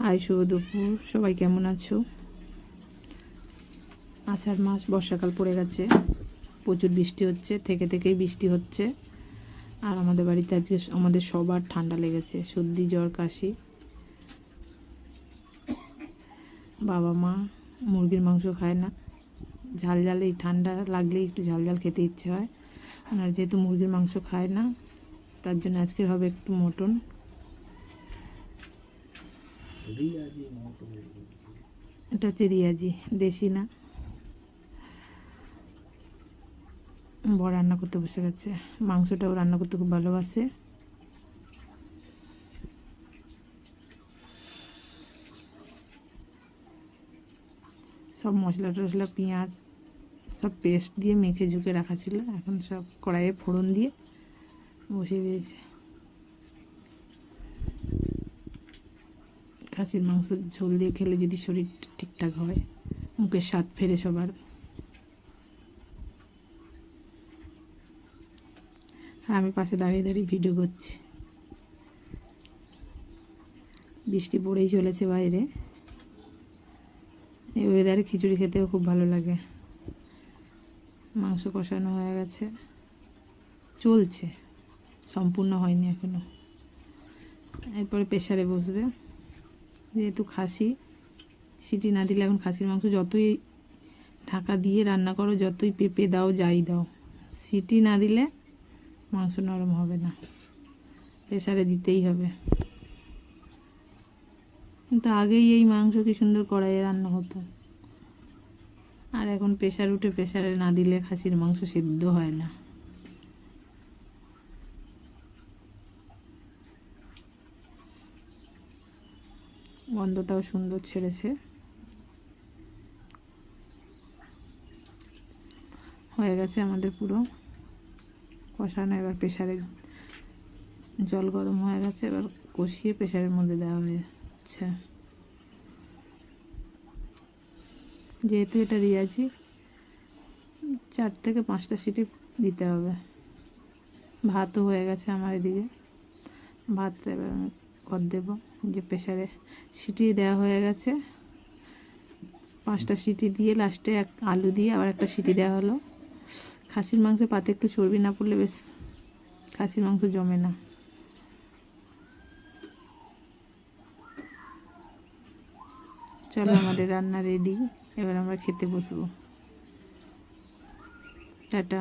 High, শুভ দুপুর। সবাই কেমন আছো? আষাঢ় মাস, বর্ষাকাল পড়ে গেছে, প্রচুর বৃষ্টি হচ্ছে, থেকেই বৃষ্টি হচ্ছে। আর আমাদের বাড়িতে আজকে আমাদের সবার ঠান্ডা লেগেছে, সর্দি জ্বর কাশি। বাবা মা মুরগির মাংস খায় না, ঝাল এই ঠান্ডা লাগলেই একটু ঝাল খেতে ইচ্ছে হয়। আর যেহেতু মুরগির মাংস খায় না, তার জন্য আজকের হবে একটু মটন। এটা হচ্ছে রিয়াজি, দেশি না। বড় রান্না করতে বসে গেছে। মাংসটাও রান্না করতে খুব ভালোবাসে। সব মশলা টশলা পেঁয়াজ সব পেস্ট দিয়ে মেখে ঝুঁকে রাখা ছিল, এখন সব কড়াইয়ে ফোড়ন দিয়ে বসিয়ে দিয়েছে। খাসির মাংস ঝোল দিয়ে খেলে যদি শরীর ঠিকঠাক হয়, মুখের স্বাদ ফেরে সবার। আর আমি পাশে দাঁড়িয়ে ভিডিও করছি। বৃষ্টি পড়েই চলেছে বাইরে। এই ওয়েদারে খিচুড়ি খেতেও খুব ভালো লাগে। মাংস কষানো হয়ে গেছে, চলছে, সম্পূর্ণ হয়নি এখনো। এরপরে প্রেসারে বসবে। যেহেতু খাসি, সিটি না দিলে এখন খাসির মাংস যতই ঢাকা দিয়ে রান্না করো, যতই পেঁপে দাও, যাই দাও, সিটি না দিলে মাংস নরম হবে না। প্রেসারে দিতেই হবে। কিন্তু আগেই এই মাংস কি সুন্দর কড়াইয়ে রান্না হতো, আর এখন প্রেসারে না দিলে খাসির মাংস সিদ্ধ হয় না। গন্ধটাও সুন্দর ছেড়েছে। হয়ে গেছে আমাদের পুরো কষানো। এবার প্রেসারে জল গরম হয়ে গেছে, এবার কষিয়ে প্রেসারের মধ্যে দেওয়া হয়েছে। যেহেতু এটা রিয়াজি, 4 থেকে 5টা সিটি দিতে হবে। ভাতও হয়ে গেছে আমার এদিকে। ভাতটা এবার আমি কর দেবো। যে প্রেসারে সিটি দেওয়া হয়ে গেছে, 5টা সিটি দিয়ে লাস্টে আলু দিয়ে আবার একটা সিটি দেওয়া হলো। খাসির মাংসে পাতে একটু চর্বি না পড়লে বেশ খাসির মাংস জমে না। চলো, আমাদের রান্না রেডি, এবার আমরা খেতে বসবো। টাটা।